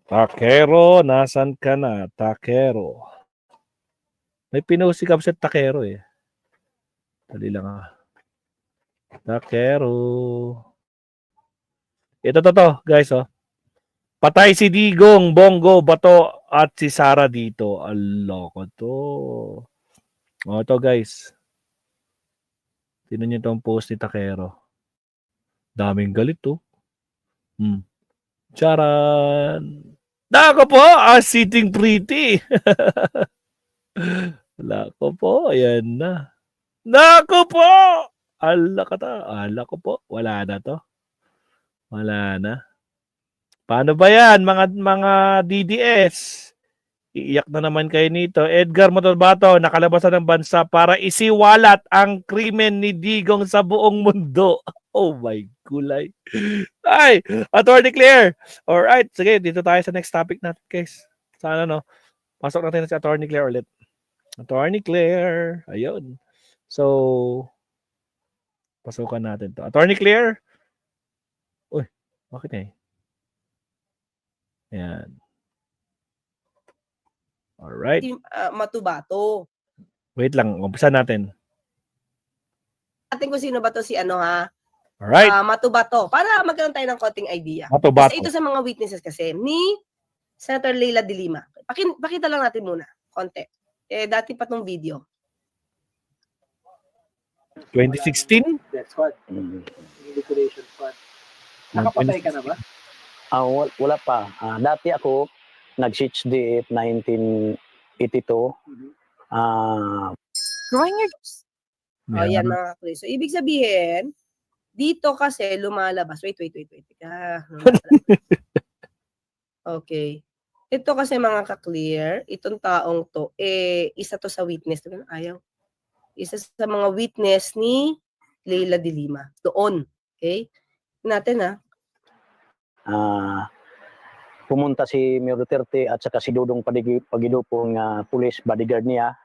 Takero, nasan ka na? Takero. May pinusikap sa Takero eh. Dali lang ah. Takero. Ito to, guys oh. Patay si Digong, Bongo, Bato at si Sara dito. Aloko to. O ito guys. Tingnan niyo itong post ni Takero. Daming galit to. Charan! Nako po! Sitting pretty! Nako po, ayan na. Nako po! Ala ko po, wala na to. Wala na. Paano ba yan, mga DDS? Iiyak na naman kayo nito. Edgar Motorbato, nakalabas na ng bansa para isiwalat ang krimen ni Digong sa buong mundo. Oh my gulay. Ay, Attorney Claire. Alright, sige, dito tayo sa next topic natin, guys. Sana no, pasok natin si Attorney Claire ulit. Attorney Claire. Ayun. So, pasukan natin to. Attorney Claire. Uy, bakit eh? Ayan. Alright. Matubato. Wait lang, umpisa natin. Atin kung sino ba to si ano ha? Alright. Matubato. Para magkaroon tayo ng konting idea. Matubato. Kasi ito sa mga witnesses kasi ni Senator Leila de Lima. Pakita lang natin muna. Konti. Dati pa tong video. 2016? Death squad. Liquidation squad. Nakapatay ka na ba? Wala pa. Dati ako, nag-switch date 1982. Growing your... Yan mga kapatid. So, ibig sabihin, dito kasi lumalabas. Wait. Okay. Ito kasi mga ka-clear, itong taong to, isa to sa witness. Ayaw. Isa sa mga witness ni Leila de Lima. Doon. Okay? Natin ha. Pumunta si Mayor Duterte at saka si Dudong Pagidupong police bodyguard niya.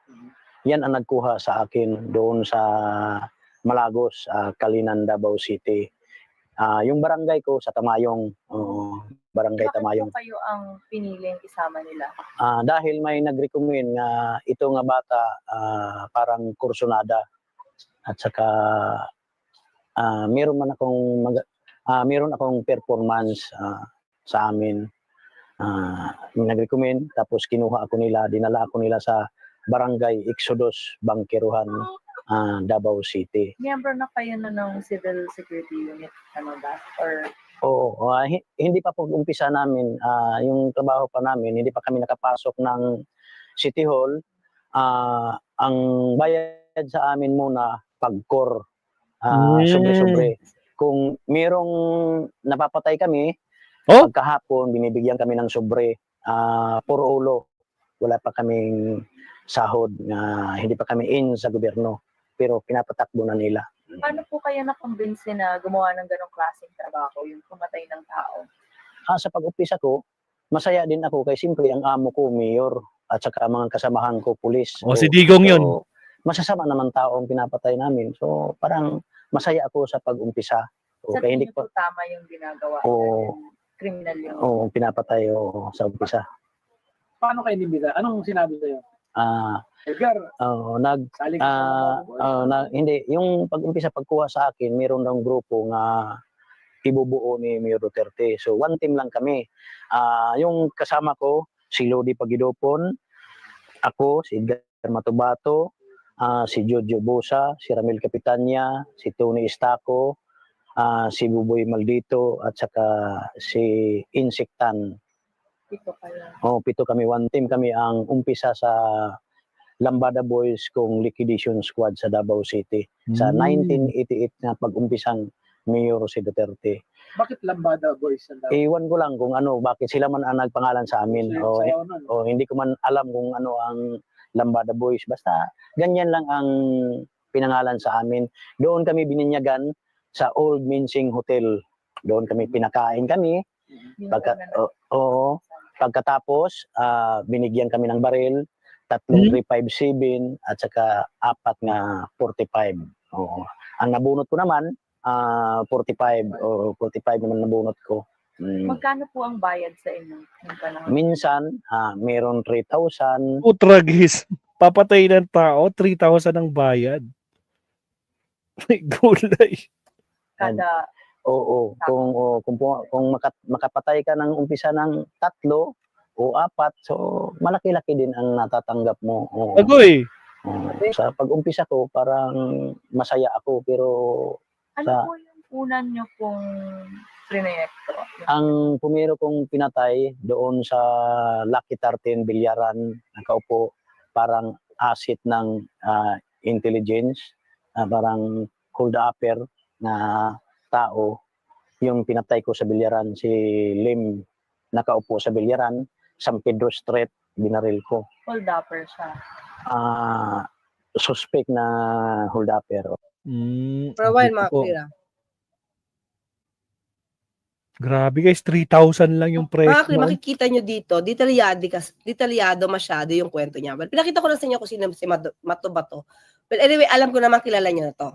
Yan ang nagkuha sa akin doon sa Malagos, Kalinan, Davao City. Yung barangay ko sa Tamayong, barangay Tamayong. Bakit kayo ang piniling isama nila? Dahil may nag-recommend nga ito nga bata parang kursunada at saka meron akong performance sa amin. Nag-recommend tapos kinuha ako nila, dinala ako nila sa Barangay Exodus, Bangkeruhan, Davao City. Miyembro na kayo ng Civil Security Unit, ano ba? Or... Oo, hindi pa po umpisa namin, yung trabaho pa namin, hindi pa kami nakapasok ng City Hall. Ang bayad sa amin muna, pagkor, sobre-sobre. Kung merong napapatay kami, pagkahapon, binibigyan kami ng sobre, puro ulo. Wala pa kaming sahod, hindi pa kami in sa gobyerno, pero pinapatakbo na nila. Paano po kayo na-convince na gumawa ng ganong klaseng trabaho, yung pumatay ng tao? Sa pag-umpisa ko, masaya din ako kay siyempre ang amo ko, mayor, at saka mga kasamahan ko, pulis. Si Digong yun. Masasama naman tao ang pinapatay namin. So parang masaya ako sa pag-umpisa. Sa tingin po tama yung ginagawa? Criminal yun? Oo, pinapatay sa umpisa. Paano kayo nimita? Anong sinabi sa'yo? Edgar, hindi. Yung pag-umpisa, pagkuha sa akin, mayroon ng grupo nga ibubuo ni Mayor Duterte. So, one team lang kami. Yung kasama ko, si Lodi Pagidopon, ako, si Edgar Matubato, si Jojo Bosa, si Ramil Capitania, si Tony Estaco, si Buboy Maldito, at saka si Insektan. Pito kami, one team kami ang umpisa sa Lambada Boys kong liquidation squad sa Davao City sa 1988 na pag-umpisang Mayor si Duterte. Bakit Lambada Boys? Iwan ko lang kung bakit sila man ang nagpangalan sa amin. Hindi ko man alam kung ano ang Lambada Boys. Basta ganyan lang ang pinangalan sa amin. Doon kami bininyagan sa Old Mincing Hotel. Doon kami pinakain kami. Pagkatapos, binigyan kami ng baril. 3 357 at saka 4 na 45. Ang nabunot ko naman 45 naman nabunot ko. Magkano po ang bayad sa inyo? Yung panahon? Minsan, meron 3,000. Tragis. Papatay ng tao, 3,000 ang bayad. May gulay. Kada Oo, kung makapatay ka ng umpisa ng 3 o 4, so malaki-laki din ang natatanggap mo. Oo. Agoy. Sa pag-umpisa ko, parang masaya ako, pero ano po yung unan nyo pong proyekto? ang pumiro kong pinatay doon sa Lucky 13 Bilyaran, nakaupo, parang asset ng intelligence, parang hold-upper na tao, yung pinatay ko sa Bilyaran, si Lim, nakaupo sa Bilyaran, San Pedro Street, binaril ko. Hold-upper siya. Suspect na hold-upper. For a while, dito mga po. clear. Grabe guys, 3,000 lang yung Mga presyo. clear, makikita nyo dito, detalyado masyado yung kwento niya. Well, pinakita ko na sa inyo kung sino si Mato Bato. Well, anyway, alam ko naman kilala niyo na to.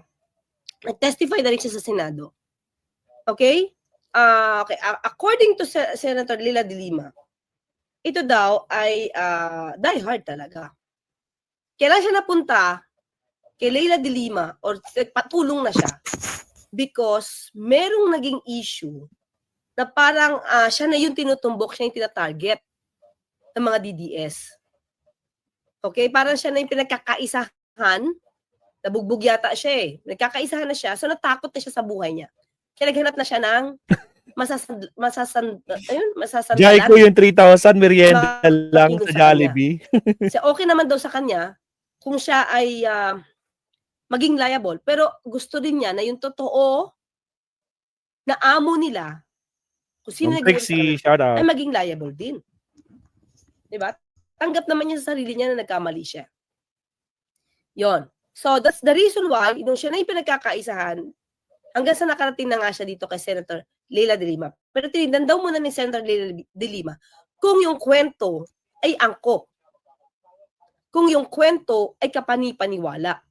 Nag-testify na rin siya sa Senado. Okay? Okay. According to Senator Leila de Lima, ito daw ay die hard talaga. Kailan siya napunta kay Leila de Lima or patulong na siya because merong naging issue na parang siya na yung tinutumbok, siya yung tinatarget ng mga DDS. Okay? Parang siya na yung pinagkakaisahan. Nabugbog yata siya eh. Nagkakaisahan na siya. So natakot na siya sa buhay niya. Kaya naghanap na siya ng masasandalan. Jai ko yung 3,000, merienda lang Makakilong sa sa Jollibee. Kasi okay naman daw sa kanya kung siya ay maging liable. Pero gusto din niya na yung totoo na amo nila, kung sino Yung nag-utos Trixie, sa shout kanila, ay out. maging liable din. Diba? Tanggap naman niya sa sarili niya na nagkamali siya. Yon. So, that's the reason why, nung siya na yung pinagkakaisahan, hanggang sa nakarating na nga siya dito kay Senator Leila de Lima. Pero tinignan daw muna ni Senator Leila de Lima kung yung kwento ay angkop. Kung yung kwento ay kapani-paniwala.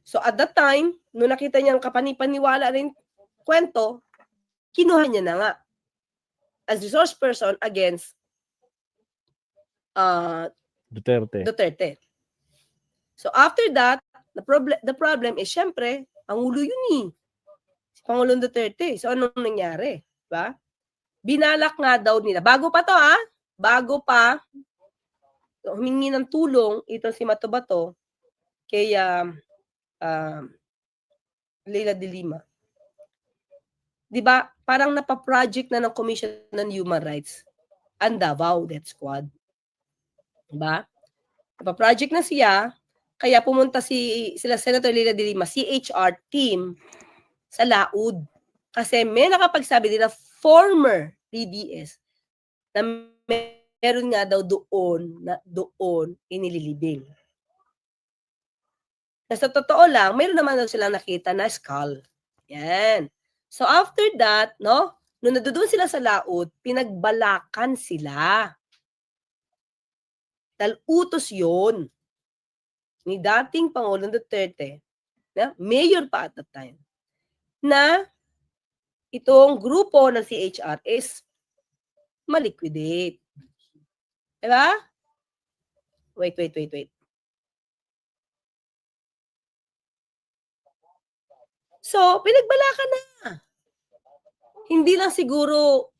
So, at that time, nung nakita niya ang kapani-paniwala rin kwento, kinuha niya na nga as resource person against Duterte. So after that, the problem is syempre, Pangulo yun eh. Si Pangulong Duterte. So anong nangyari? Diba? Binalak nga daw nila. Bago pa humingi ng tulong ito si Mato Bato kay Leila de Lima. Diba? Parang napaproject na ng Commission on Human Rights ang Davao Death Squad. Diba? Napaproject na siya, kaya pumunta sila Senator Leila de Lima, CHR team sa Laud. Kasi may nakapagsabi din na former PDS na meron nga daw doon inililibing. Na sa totoo lang, meron naman daw silang nakita na skull. Yan. So after that, no, nung nandoon sila sa Laud, pinagbalakan sila. Dahil utos yun ni dating Pangulong Duterte, na mayor pa at that time, na itong grupo ng CHR is maliquidate. Diba? Wait. So, pinagbalakan na. Hindi lang siguro,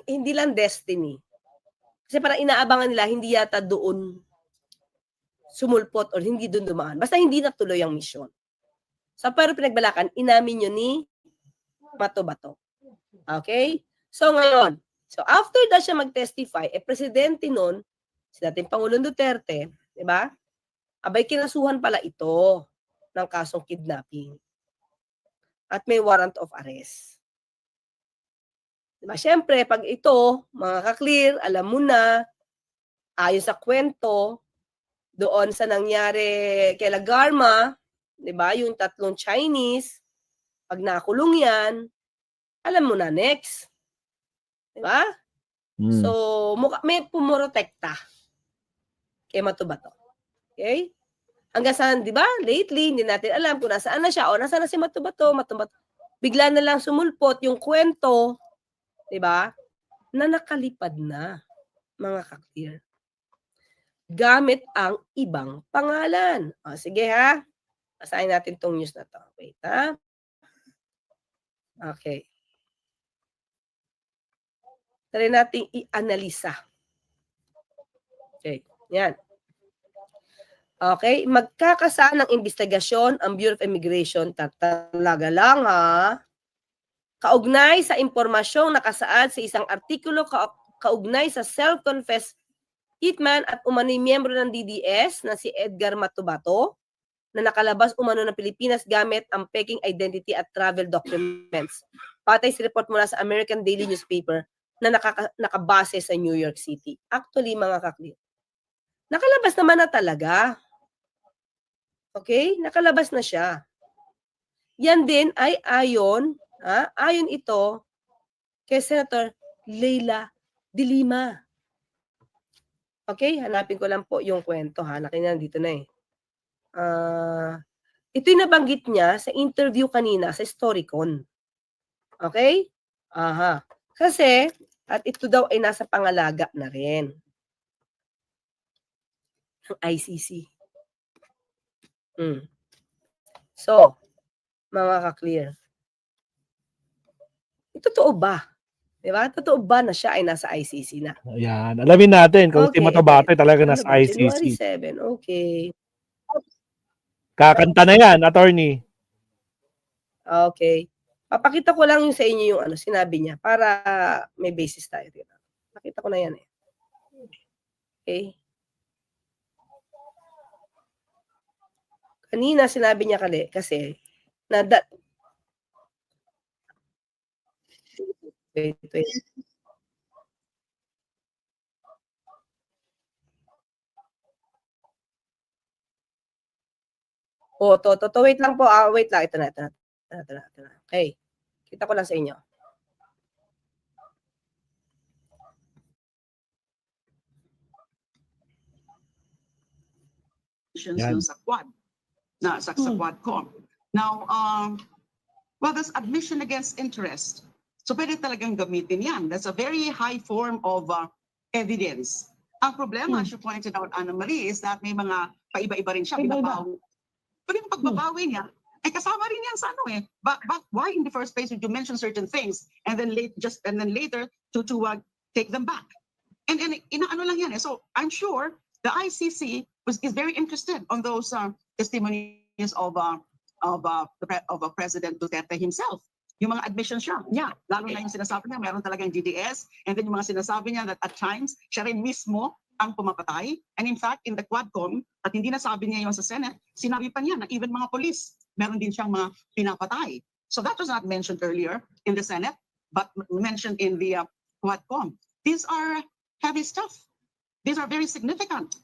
hindi lang destiny. Kasi parang inaabangan nila, hindi yata doon sumulpot or hindi doon dumaan. Basta hindi natuloy ang misyon. So, pero pinagbalakan, inamin nyo ni Mato Bato. Okay? So, ngayon, after that siya mag-testify, presidente nun, si dating Pangulong Duterte, di ba? Abay, kinasuhan pala ito ng kasong kidnapping. At may warrant of arrest. Diba? Siyempre, pag ito, mga ka-clear, alam mo na, ayon sa kwento, doon sa nangyari kay Lagarma, diba? Yung 3 Chinese, pag nakulong yan, alam mo na, next. Diba? So, may pumorotekta kay Mato Bato. Okay? Hanggang saan, di ba? Lately, hindi natin alam kung nasaan na siya o nasaan na si Mato Bato. bigla na lang sumulpot yung kwento, 'di ba? Na nakalipad na, mga ka-clear. Gamit ang ibang pangalan. O, sige ha. Basahin natin tong news na to. Wait ha. Okay. Try nating i-analisa. Okay. Yan. Okay. Magkakasaan ng investigasyon ang Bureau of Immigration. Talaga lang ha. Kaugnay sa impormasyong nakasaad sa isang artikulo kaugnay sa self-confessed hitman at umano'y miyembro ng DDS na si Edgar Matubato na nakalabas umano ng Pilipinas gamit ang peking identity at travel documents. Patay sa report mula sa American Daily Newspaper na nakabase sa New York City. Actually, mga ka-clear, nakalabas naman na talaga. Okay? Nakalabas na siya. Yan din ay ayon ito kay Senator Leila de Lima. Okay? Hanapin ko lang po yung kwento ha. Nakinan dito na eh. Ito'y nabanggit niya sa interview kanina sa Storycon. Okay? Aha. Kasi, at ito daw ay nasa pangalaga na rin ng ICC. So, mga ka-clear, totoo ba? Diba? Totoo ba na siya ay nasa ICC na? Ayan. Alamin natin kung si Okay, Matabato talaga ano nasa ba? January ICC. 7, okay. Kakanta na yan, attorney. Okay. Papakita ko lang yung sa inyo yung sinabi niya para may basis tayo dito. Nakita ko na yan eh. Okay. Kanina sinabi niya kasi na wait. Oh, wait lang po. Wait lang. Ito na. Okay. Kita ko lang sa inyo. Yan. Sa Quadcom. Now, well, that's admission against interest. So pwede talagang gamitin yan. That's a very high form of evidence. Ang problema, as you pointed out, Anna Marie, is that may mga paiba-iba rin siya. Pwede yung pagbabawi niya, ay kasama rin yan sa But why in the first place would you mention certain things and then later to take them back? And inaano lang yan. So I'm sure the ICC is very interested on those testimonies of President Duterte himself. Yung mga admissions siya, lalo na yung sinasabi niya, meron talagang GDS, and then yung mga sinasabi niya that at times, siya rin mismo ang pumapatay. And in fact, in the Quadcom, at hindi nasabi niya yung sa Senate, sinabi pa niya na even mga police, meron din siyang mga pinapatay. So that was not mentioned earlier in the Senate, but mentioned in the Quadcom. These are heavy stuff. These are very significant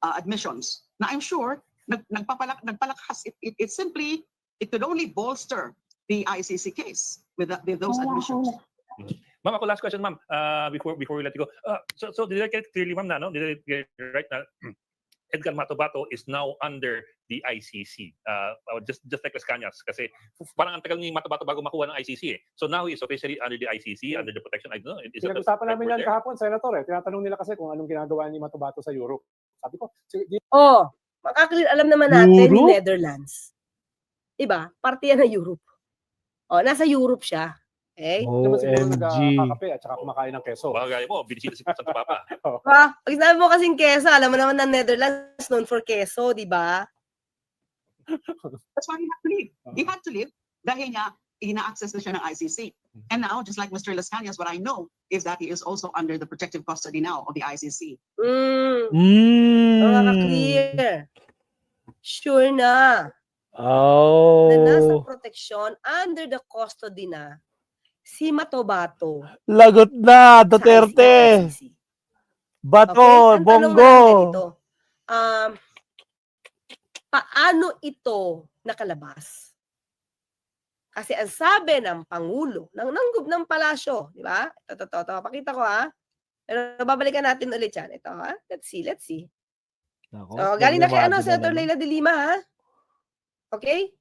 admissions. Now I'm sure, nagpalakas, it could only bolster the ICC case with those admissions. Ma'am, ako last question, ma'am, before we let you go. So did I get it clearly, ma'am, no? Did I get it right na Edgar Matubato is now under the ICC? Just like Las Cañas, kasi parang ang tagal ni Matubato bago makuha ng ICC eh. So now he is officially under the ICC, under the protection. I don't know. Pinag-usapan namin yan kahapon, Senator. Tinatanong nila kasi kung anong ginagawa ni Matubato sa Europe. Sabi ko, makaklear, alam naman natin Europe? ni Netherlands. Diba? Parte yan ng Europe. Nasa Europe siya. Okay? naman siguro OMG. nagkakape at saka kumakain ng keso. Bagay mo, binisita si Santa Papa. Pag sinabi mo kasing keso, alam mo naman na Netherlands known for keso, di ba? That's why he had to leave. He had to leave dahil nga ina-access na siya ng ICC. And now, just like Mr. Las Cañas, what I know is that he is also under the protective custody now of the ICC. Mga ka-clear. Sure na. Na nasa proteksyon, under the custody na, si Matubato. Lagot na, sa Duterte. ICC. Bato, Ang tanong Bongo. natin ito, paano ito nakalabas? Kasi ang sabi ng Pangulo, ng palasyo, di ba? Ito, pakita ko ha. Pero babalikan natin ulit yan. Ito ha. Let's see. Nako, So, galing na kay problemado Senator naman. Leila de Lima ha. Okay?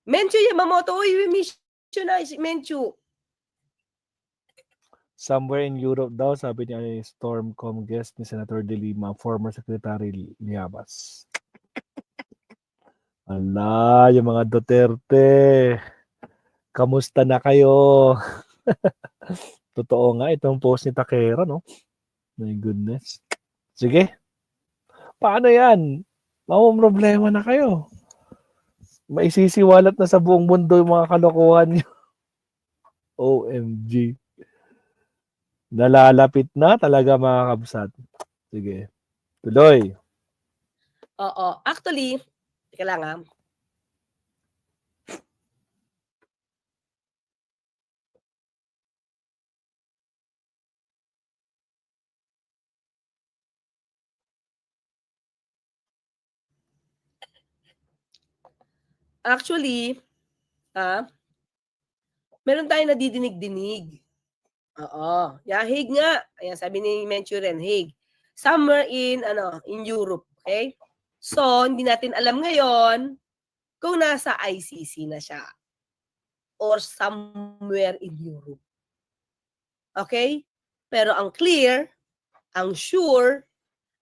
Menchu Yamamoto. Uy, miss you na si Menchu. Somewhere in Europe daw, sabi niya ay Stormcom guest ni Senator De Lima, former Secretary Llamas. Ala, yung mga Duterte. Kamusta na kayo? Totoo nga itong post ni Takera, no? My goodness. Sige. Paano yan? Problema na kayo. Maisisiwalat na sa buong mundo yung mga kalokohan niyo. OMG. Nalalapit na talaga mga kabsat. Sige. Tuloy. Oo. Actually, teka lang ah. Actually, meron tayong nadidinig-dinig. Oo. Yeah, Hague nga. Ayan, sabi ni Menchu rin, Hague. Somewhere in Europe. Okay? So, hindi natin alam ngayon kung nasa ICC na siya or somewhere in Europe. Okay? Pero ang clear, ang sure,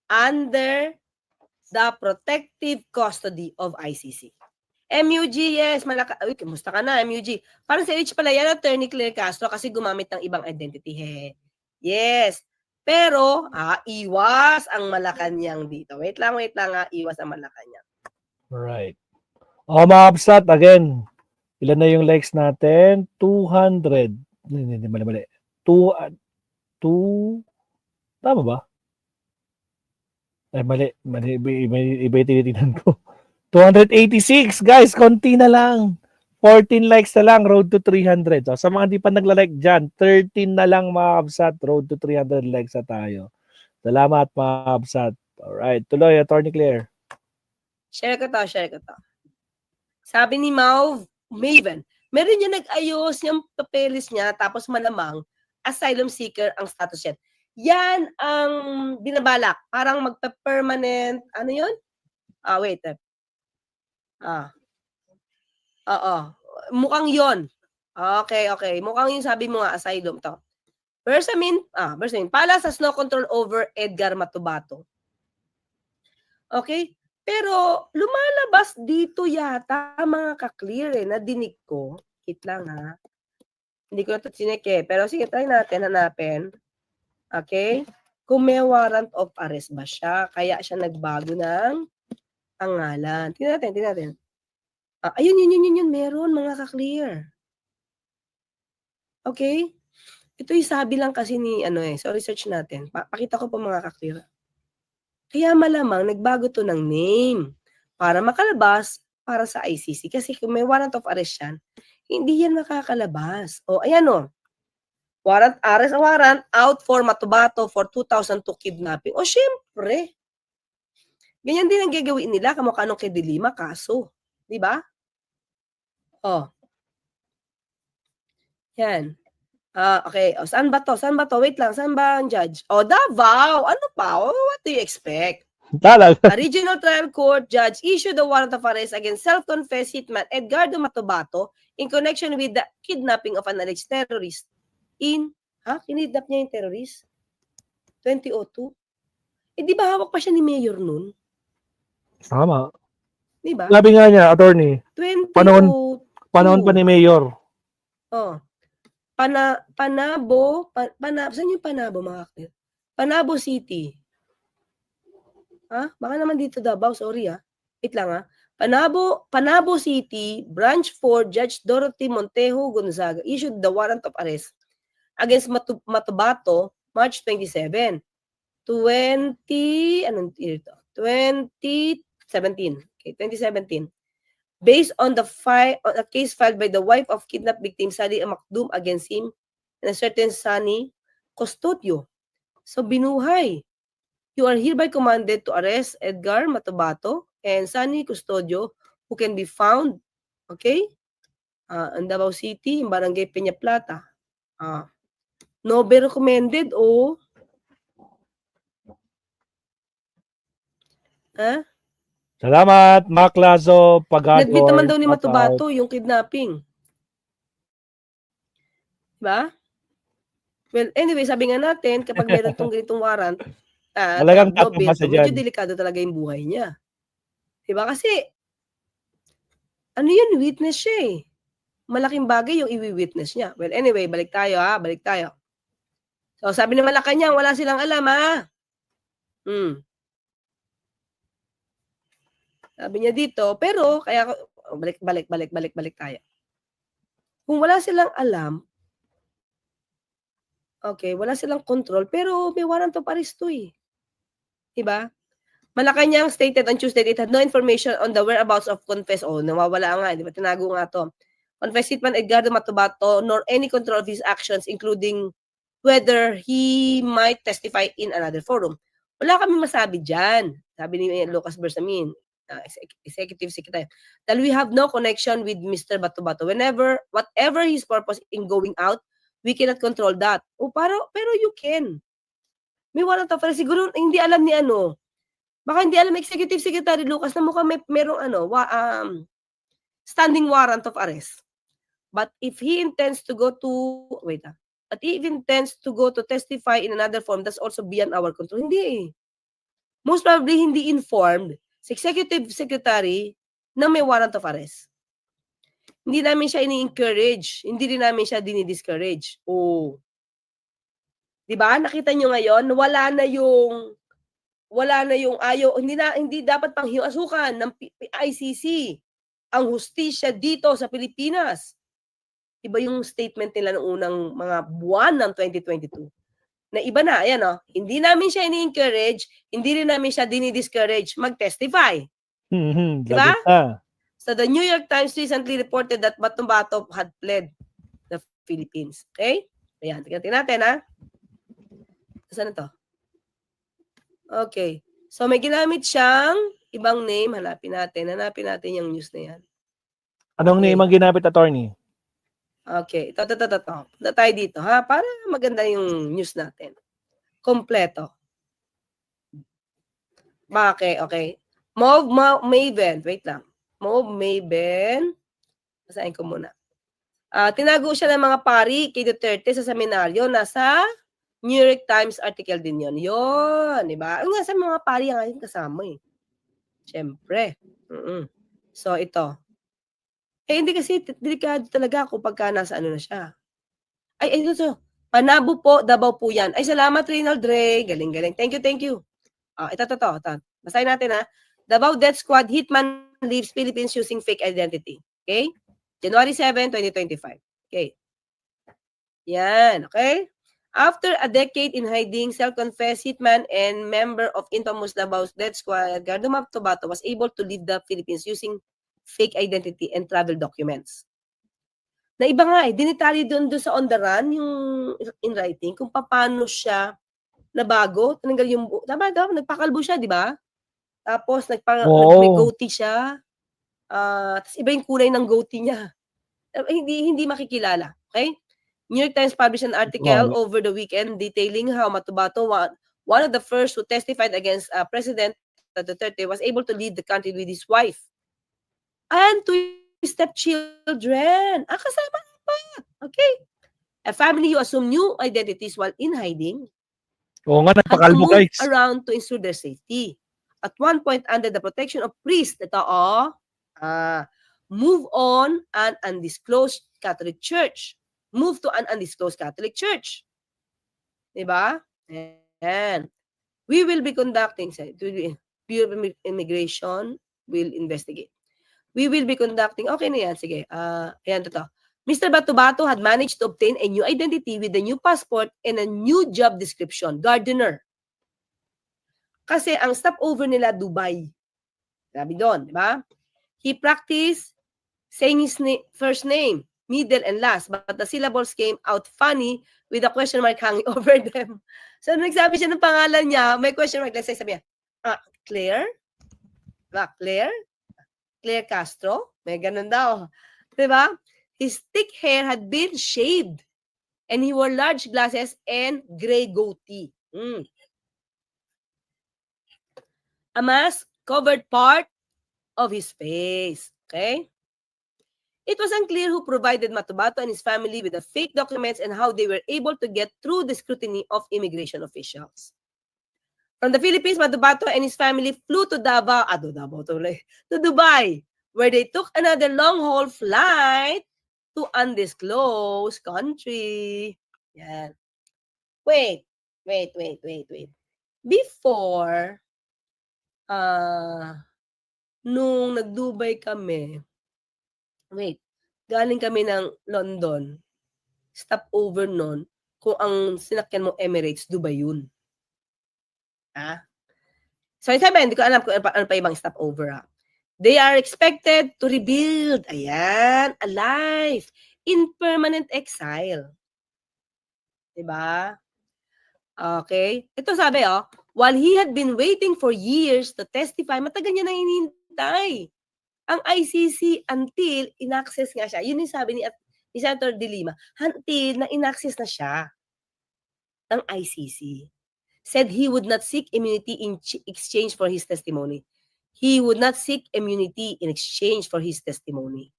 under the protective custody of ICC. MUG, yes. Uy, kamusta ka na, MUG? Parang si Rich pala yan, Attorney Claire Castro, kasi gumamit ng ibang identity. Yes. Pero, iwas ang Malacanang dito. Wait lang, iwas ang Malacanang. Right. Mga kabsat, again, ilan na yung likes natin? 200. Hindi, mali. 2, tama ba? Ay, mali. Iba yung tinitingnan ko. 286, guys, konti na lang. 14 likes na lang, road to 300. So, sa mga hindi pa nagla-like dyan, 13 na lang mga kabsat, road to 300 likes na tayo. Salamat mga kabsat. Alright, tuloy, Attorney Claire. Share ko to. Sabi ni Maven, meron niya nag-ayos yung papeles niya, tapos malamang, asylum seeker ang status yan. Yan ang binabalak. Parang magpa-permanent, ano yun? Wait. Oo. Mukhang yon. Okay. Mukhang yung sabi mo nga, asylum to. Bersamin, pala sa snow control over Edgar Matubato. Okay? Pero lumalabas dito yata mga ka-clear nadinig ko. Hit lang ha. Hindi ko na ito sineke. Pero sige, try natin hanapin. Okay? Kung may warrant of arrest ba siya, kaya siya nagbago ng pangalan. Tingnan natin. Ayun, meron mga ka-clear. Okay? Ito yung sabi lang kasi ni, so research natin. Pakita ko po mga ka-clear. Kaya malamang nagbago to ng name para makalabas para sa ICC. Kasi kung may warrant of arrest yan, hindi yan makakalabas. Ayan warrant out for Matubato for 2002 kidnapping. Syempre. Ganyan din ang gagawin nila kamukha nung kay De Lima, kaso. Di ba? Yan. Okay. Saan ba to? Wait lang. Saan ba ang judge? Davao. Ano pa? What do you expect? Talaga. A regional trial court judge issued a warrant of arrest against self-confessed hitman Edgardo Matubato in connection with the kidnapping of an alleged terrorist kinidnap niya yung terrorist? 2002? Di ba hawak pa siya ni Mayor nun? Tama. Di ba? Sabi nga niya, attorney, 2002. panahon pa ni Mayor. Panabo, saan yung Panabo mga kakil? Panabo City. Baka naman dito Davao, sorry Wait lang Panabo City, Branch 4, Judge Dorothy Montejo Gonzaga issued the warrant of arrest against Matubato, March 27. 2017. Okay, 2017. Based on the case filed by the wife of kidnapped victim Sally Macdum against him and a certain Sunny Custodio. So binuhay. You are hereby commanded to arrest Edgar Matubato and Sunny Custodio who can be found, okay, in Davao City, in Barangay Peña Plata. No be recommended Salamat, Mac Lazo, Pagador. Inadmit naman daw ni shout out. Matubato yung kidnapping. Diba? Well, anyway, sabi nga natin, kapag meron tong ganitong warrant, Talagang no bill, tatapasa medyo dyan. delikado talaga yung buhay niya. Diba? Kasi, ano yun, witness siya eh. Malaking bagay yung i-witness niya. Well, anyway, balik tayo. So, sabi ni Malacanang, wala silang alam ha. Sabi niya dito, pero, kaya, balik tayo. Kung wala silang alam, okay, wala silang control, pero may warrant of arrest to eh. Diba? Malacanang stated on Tuesday it had no information on the whereabouts of confessed. Nawawala nga, di ba? Tinago nga to. Confessed hitman Edgardo Matubato, nor any control of his actions, including whether he might testify in another forum. Wala kami masabi dyan, sabi ni Lucas Bersamin, Executive Secretary, that we have no connection with Mr. Matubato. Whatever his purpose in going out, we cannot control that. Pero you can. May warrant of arrest. Siguro hindi alam ni baka hindi alam Executive Secretary Lucas na mukhang merong standing warrant of arrest. But if he intends to go to testify in another form, that's also beyond our control. Hindi eh. Most probably hindi informed si Executive Secretary na may warrant of arrest. Hindi namin siya ini-encourage. Hindi rin namin siya dini-discourage. Diba? Nakita nyo ngayon, wala na yung ayaw, hindi dapat pang hiwasukan ng ICC ang hustisya dito sa Pilipinas. Iba yung statement nila noong unang mga buwan ng 2022. Na iba na, ayan hindi namin siya ini-encourage, hindi rin namin siya dini-discourage mag-testify. Diba? So the New York Times recently reported that Matubato had fled the Philippines. Okay? Ayan, tingnan natin Saan ito? Okay. So may ginamit siyang ibang name. Hanapin natin yung news na yan. Anong name ang ginamit, attorney? Okay. Ito. Punta tayo dito, para maganda yung news natin. Kompleto. Okay. Mauve Maven. Wait lang. Mauve Maven. Basahin ko muna. Tinago siya ng mga pari kay Duterte sa seminaryo. Nasa New York Times article din yun. Yun, di ba? Ang nasa mga pari ang kasama eh. Siyempre. So, ito. Hindi kasi delikado talaga kapag nasa na siya. Ito. Panabo po, Davao po yan. Salamat Reynald Ray. Galing. Thank you. Ito. Basahin natin Davao Death Squad hitman leaves Philippines using fake identity. Okay? January 7, 2025. Okay. Yan. Okay? After a decade in hiding, self-confessed hitman and member of infamous Davao Death Squad, Edgardo Matubato was able to leave the Philippines using fake identity and travel documents. Na iba nga dinitali doon sa on the run, yung in writing, kung paano siya nabago, tinanggal yung, tama, nagpakalbo siya, di ba? Tapos, may goatee siya. Tapos iba yung kulay ng goatee niya. Hindi makikilala. Okay? New York Times published an article over the weekend detailing how Matubato, one of the first who testified against President Duterte, was able to leave the country with his wife and two stepchildren. Kasama pa. Okay. A family who assumed new identities while in hiding Nga, nagpakalbo, guys. around to ensure their safety. At one point, under the protection of priests, move on an undisclosed Catholic Church. Move to an undisclosed Catholic Church. Diba? And we will be conducting, Bureau of Immigration will investigate. We will be conducting, okay na yan, sige. Ayan, to. Mr. Matubato had managed to obtain a new identity with a new passport and a new job description, gardener. Kasi ang stopover nila, Dubai. Sabi doon, diba? He practiced saying his first name, middle, and last, but the syllables came out funny with a question mark hanging over them. So, nagsabi siya ng pangalan niya, may question mark. Let's say, sabi niya, Claire? Claire Castro? May ganun daw. Diba? His thick hair had been shaved, and he wore large glasses and gray goatee. A mask covered part of his face. Okay? It was unclear who provided Matubato and his family with the fake documents and how they were able to get through the scrutiny of immigration officials. From the Philippines, Matubato and his family flew to to Dubai, where they took another long-haul flight to undisclosed country. Yan. Wait. Before, nung nag-Dubai kami, galing kami ng London, stopover nun, kung ang sinakyan mo Emirates, Dubai yun. So, sabi, hindi ko alam kung ano pa ibang stopover. They are expected to rebuild, a life in permanent exile. Diba? Okay. Ito sabi, while he had been waiting for years to testify, matagal niya na hinihintay ang ICC until inaccess nga siya. Yun yung sabi ni Senator De Lima, until na inaccess na siya ng ICC. Said he would not seek immunity in exchange for his testimony. He would not seek immunity in exchange for his testimony.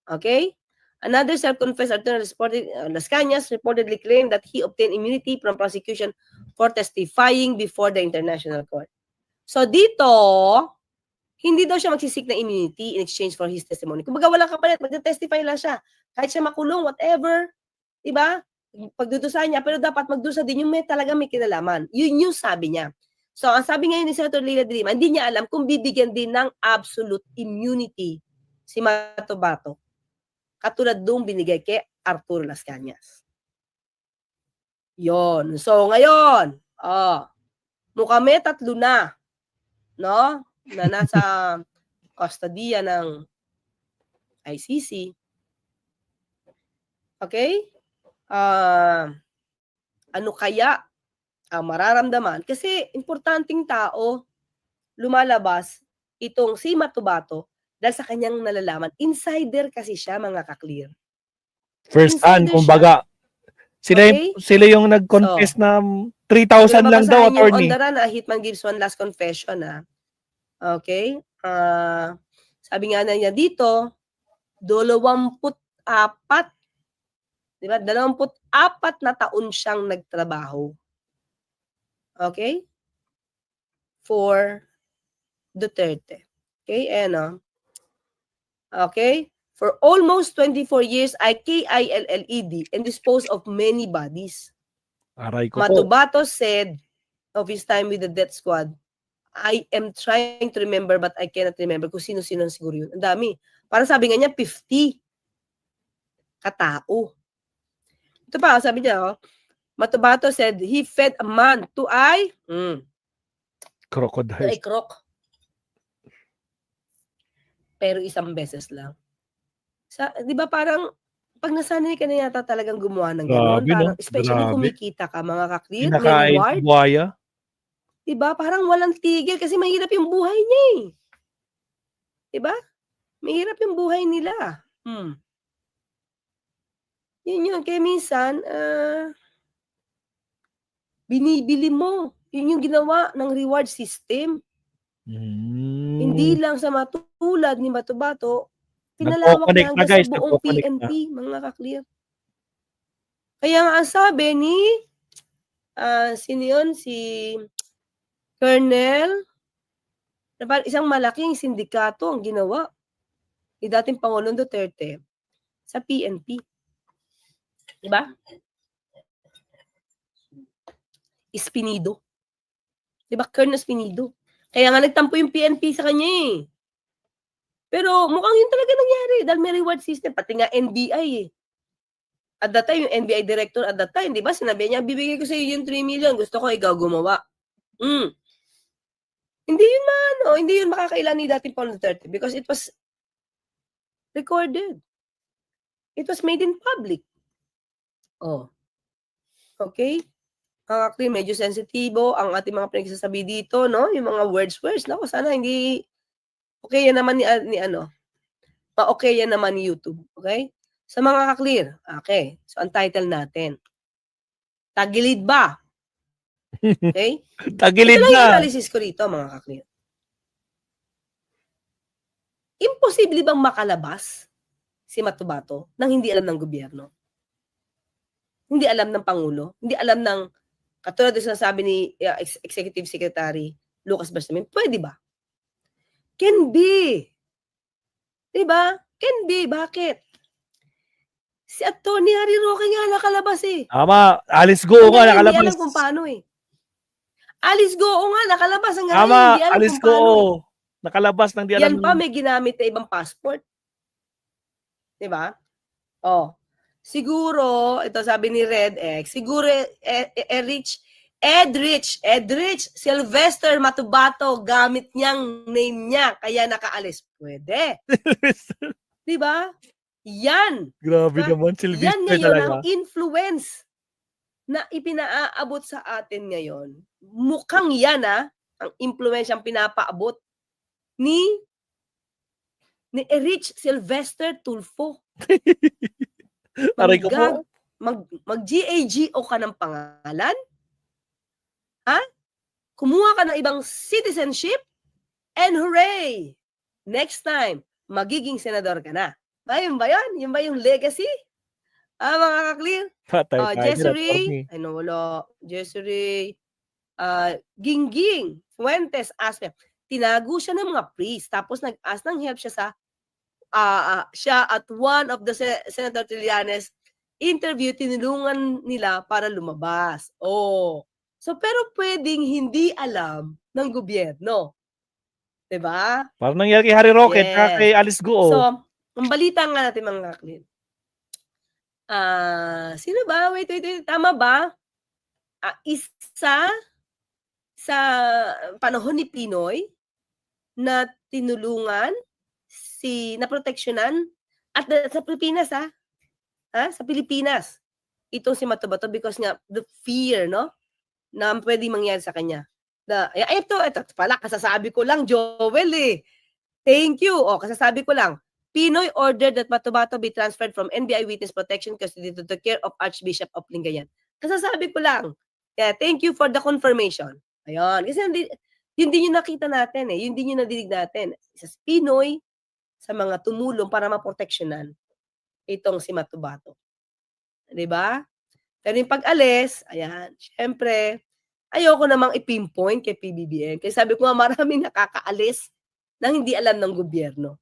Okay? Another self-confessed attorney Las Cañas reportedly claimed that he obtained immunity from prosecution for testifying before the International Court. So dito, hindi daw siya magsisik na immunity in exchange for his testimony. Kumbaga walang kapalit, mag-testify lang siya. Kahit siya makulong, whatever. Diba? Pagdudusa niya, pero dapat magdusa din yung talagang may kinalaman. Yun yung sabi niya. So, ang sabi ngayon ni Senator Leila De Lima, hindi niya alam kung bibigyan din ng absolute immunity si Matubato. Katulad doon binigay kay Arturo Las Cañas. Yon. So, ngayon, mukhang may 3 na, no? Na nasa kustodiya ng ICC. Okay? Ano kaya ang mararamdaman? Kasi importanteng tao lumalabas itong si Matubato dahil sa kanyang nalalaman. Insider kasi siya, mga ka-clear. First hand, Insider kumbaga. Okay? Sila yung nag-confess na 3,000 lang daw, attorney. On the run, Hitman gives one last confession. Okay? Sabi nga na niya dito, 24, diba? 24 na taon siyang nagtrabaho. Okay? For Duterte. Okay? Okay? For almost 24 years, I KILLED and disposed of many bodies. Aray ko po. Matubato said of his time with the death squad, I am trying to remember but I cannot remember kung sino-sino siguro yun. Ang dami. Parang sabi nga niya, 50 katao. Ito pa, sabi niya, Matubato said he fed a man to a Crocodile. croc. Pero isang beses lang. Di ba parang pag nasanay ka na yata talagang gumawa ng gano'n, Grabe, parang no? especially Grabe. kumikita ka, mga ka-clear, may Kinakain reward. sa buhaya. Diba? Parang walang tigil kasi mahirap yung buhay niya eh. Diba? Mahirap yung buhay nila. Yun. Kaya minsan, binibili mo. Yun yung ginawa ng reward system. Hindi lang sa matulad ni Matubato, pinalawak na hanggang sa buong PNP, mga ka-clear. Kaya nga ang sabi ni, sino yun? Si Colonel, isang malaking sindikato ang ginawa ni dating Pangulong Duterte sa PNP. Diba? Espinido. Diba? Colonel Espinido. Kaya nga nagtampo yung PNP sa kanya eh. Pero mukhang yun talaga nangyari dahil may reward system. Pati nga NBI eh. At that time, yung NBI director at that time, di ba, sinabi niya, bibigay ko sa iyo yung 3 million. Gusto ko ikaw gumawa. Hindi yun makakailan ni dating Pangulong Duterte because it was recorded. It was made in public. Okay? Actually, medyo sensitibo ang ating mga pinagsasabi dito, no? Yung mga words. Naku, sana hindi okay yan naman ni okay yan naman ni YouTube. Okay? Sa mga ka-clear. Okay. So, ang title natin. Tagilid ba? Okay? Tagilid Ito lang yung na. analysis ko rito, mga ka-clear. imposible bang makalabas si Matubato nang hindi alam ng gobyerno? Hindi alam ng Pangulo? Hindi alam ng, katulad ng sinasabi ni Executive Secretary Lucas Bersamin, pwede ba? Can be. Diba? Can be. Bakit? Si Atty. Harry Roque nga nakalabas eh. Tama. Alice Go nga Hindi nakalabas. alam kung paano eh. Alice Goo nga nakalabas. Ang Tama. hindi alam Alice kung paano eh. Go. Nakalabas ng di alam. Yan pa may ginamit na ibang passport. 'Di ba? Oh. Siguro, ito sabi ni Red X, siguro Edrich Sylvester Matubato gamit niyang name niya kaya nakaalis. Pwede. 'Di ba? Yan. Grabe Diba? naman. Yan Sylvester ngayon talaga. ang influence na ipinaaabot sa atin ngayon. Mukhang yan ang impluensyang pinapaabot ni Erich Sylvester Tulfo. Aray ko po. Mag-GAGO ka ng pangalan? Ha? Kumuha ka ng ibang citizenship? And hooray! Next time, magiging senador ka na. Yun ba yun? Yun ba yung legacy? Mga ka-clear? Patay tayo dyan, Jessery, attorney. ano wala, Jessery, Gingging, Fuentes, Aspe. Tinago siya ng mga priest, tapos nag-ask ng help siya sa, siya at one of the Senator Trillanes interview, tinulungan nila para lumabas. Oh. So, pero pwedeng hindi alam ng gobyerno. Diba? Parang nangyari kay Harry Roque Yes. at kay Alice Go. So, ang balita nga natin mga ka-clear. Sino ba? Wait. Tama ba? Isa sa panahon ni Pinoy na tinulungan na proteksyonan at sa Pilipinas sa Pilipinas. Itong si Matubato because nga the fear, no? Na pwedeng mangyari sa kanya. Ito pala, kasasabi ko lang, Joel eh. Thank you. Kasasabi ko lang. Pinoy ordered that Matubato be transferred from NBI Witness Protection Custody to the care of Archbishop of Lingayen. Kasasabi ko lang. Yeah, thank you for the confirmation. Ayun. Kasi yun din yung nakita natin eh. Yun din yung nadidig natin. Isa si Pinoy sa mga tumulong para maproteksyonan itong si Matubato. Diba? Pero yung pag-alis, ayan, syempre, ayoko namang ipinpoint kay PBBM. Kasi sabi ko nga maraming nakakaalis na hindi alam ng gobyerno.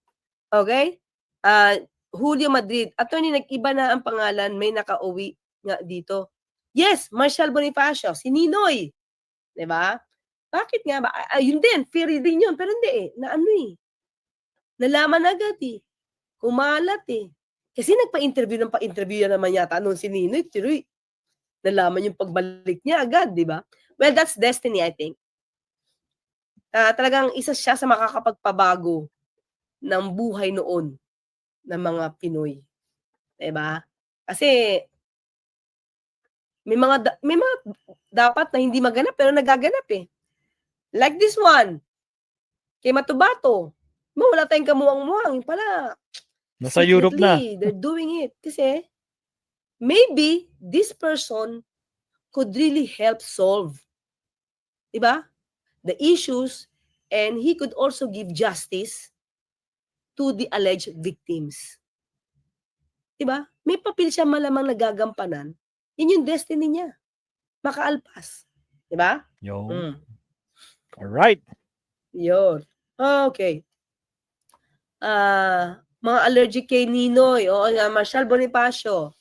Okay? Julio Madrid. Attorney, nag-iba na ang pangalan. May nakauwi nga dito. Yes, Marshall Bonifacio. Si Ninoy. Diba? Bakit nga ba? Yun din. Fear din yun. Pero hindi eh. Nalaman agad eh. Kumalat eh. Kasi nagpa-interview yan naman yata noon si Ninoy. Tiroy. Nalaman yung pagbalik niya agad. Diba? Well, that's destiny, I think. Talagang isa siya sa makakapagpabago ng buhay noon ng mga Pinoy. Diba? Kasi may mga dapat na hindi maganap pero nagaganap eh. Like this one. Kay Matubato. Wala tayong kamuwang-muwang. Yung pala, Nasa Europe na. they're doing it. Kasi maybe this person could really help solve, diba? The issues, and he could also give justice to the alleged victims. Diba? May papel siya malamang nagagampanan. Yun yung destiny niya. Makaalpas. Diba? Yo. Mm. Alright. Yun. Okay. Mga allergic kay Ninoy. Oo nga, Marshall Bonifacio.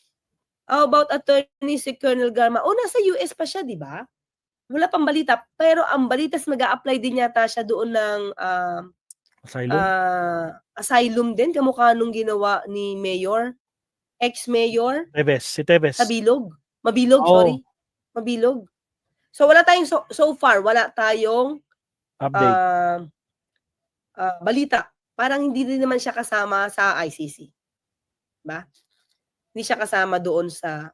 How about attorney si Colonel Garma? Nasa US pa siya, di ba? Wala pang balita. Pero ang balita mag-a-apply din yata siya doon ng Asylum. asylum din. Kamukha nung ginawa ni Mayor. Ex-Mayor. Tebes. Si Tebes. Mabilog. Sorry. Mabilog. So, wala tayong, so far, wala tayong Update. balita. Parang hindi din naman siya kasama sa ICC. Ba? Hindi siya kasama doon sa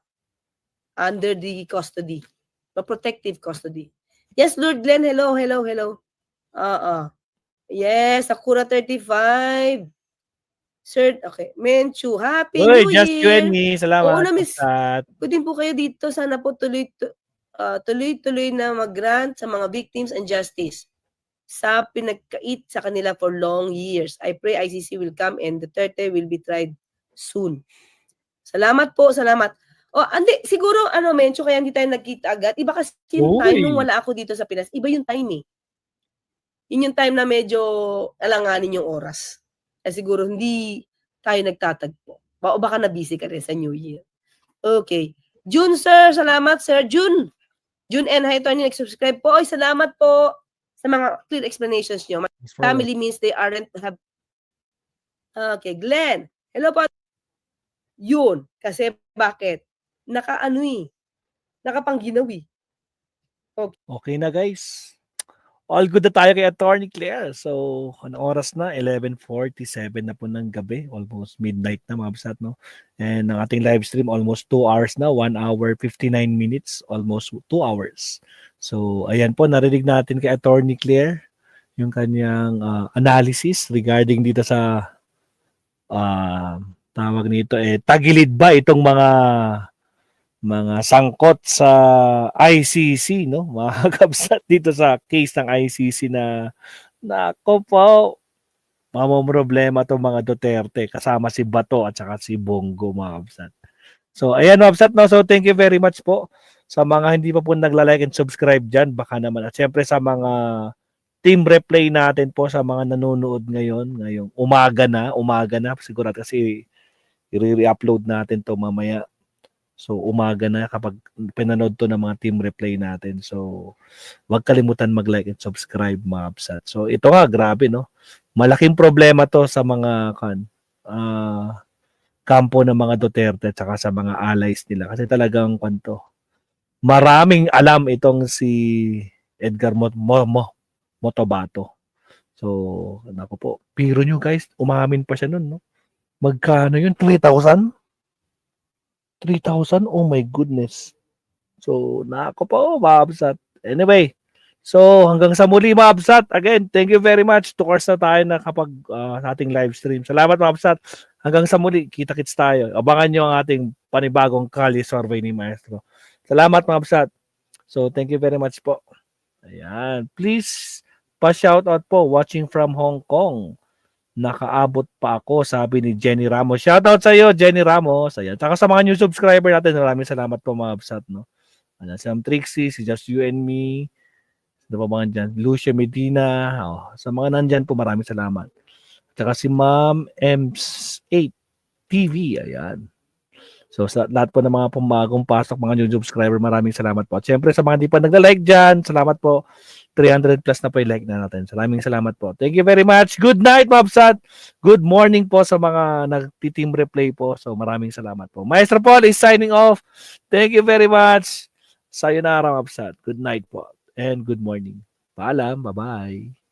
under the custody. The protective custody. Yes, Lord Glenn. Hello. Yes, Sakura 35. Sir, okay. Menchu, Happy Uy, New just you and Year. me. Salamat. Oo, na-miss. At Ko din po kayo dito. Sana po tuloy-tuloy na mag-grant sa mga victims and justice. sa pinagkait sa kanila for long years. I pray ICC will come and Duterte will be tried soon. Salamat po, salamat. Andi, siguro, Mencho, kaya hindi tayo nagkita agad. Iba kasi yung time nung wala ako dito sa Pinas. Iba yung time eh. Yun yung time na medyo alanganin yung oras. Siguro hindi tayo nagtatagpo. O baka na-busy ka rin sa New Year. Okay. June, sir. Salamat, sir. June N. Hi, Tony. Nag-subscribe po. Oy, salamat po sa mga clear explanations nyo. Family means they aren't have... Okay. Glenn. Hello po. Yun. Kasi bakit? Nakapangginawi. Okay na guys. All good na tayo kay Attorney Claire. So, ano oras na? 11:47 na po ng gabi. Almost midnight na mga bisat, no? And ang ating live stream, almost 2 hours na. 1 hour, 59 minutes. Almost 2 hours. So, ayan po, narinig natin kay Attorney Claire yung kanyang analysis regarding dito sa tawag nito, tagilid ba itong mga sangkot sa ICC, no? Mga kabsat dito sa case ng ICC na nako po, problema itong mga Duterte kasama si Bato at saka si Bongo, mga kabsat. So, ayan mga kabsat, no? So, thank you very much po sa mga hindi pa po nagla-like and subscribe dyan. Baka naman. At syempre sa mga team replay natin po sa mga nanonood ngayong umaga na siguro kasi i-re-upload natin to mamaya. So, umaga na kapag pinanood to ng mga team replay natin. So, huwag kalimutan mag-like and subscribe, mga kabsat. So, ito nga, grabe, no? Malaking problema to sa mga kampo ng mga Duterte at saka sa mga allies nila. Kasi talagang maraming alam itong si Edgar Motobato. So, nako po. Pero nyo guys, umamin pa siya nun, no? Magkano yun? 3,000? 3,000? Oh my goodness. So, nako po, maabsat. Anyway, so hanggang sa muli, maabsat. Again, thank you very much. 2 hours na tayo na kapag sa ating live stream. Salamat, maabsat. Hanggang sa muli, kita-kits tayo. Abangan nyo ang ating panibagong Kali survey ni Maestro. Salamat, maabsat. So, thank you very much po. Ayan. Please, pa-shoutout po, watching from Hong Kong. Nakaabot pa ako, sabi ni Jenny Ramos. Shoutout sa iyo, Jenny Ramos. Ayan. Saka sa mga new subscriber natin, maraming salamat po, mga absat, no? Ayan, si Trixie, si Just You and Me, ano pa mga dyan? Lucia Medina. Sa mga nandyan po, maraming salamat. Saka si Ma'am M8 TV. Ayan. So, sa lahat po ng mga pumagong pasok, mga new subscriber, maraming salamat po. At syempre, sa mga hindi pa nagla-like dyan, salamat po. 300 plus na po yung like na natin. Maraming salamat po. Thank you very much. Good night, Mabsat. Good morning po sa mga nagti-team replay po. So, maraming salamat po. Maestro Paul is signing off. Thank you very much. Sayonara, Mabsat. Good night po. And good morning. Paalam. Bye-bye.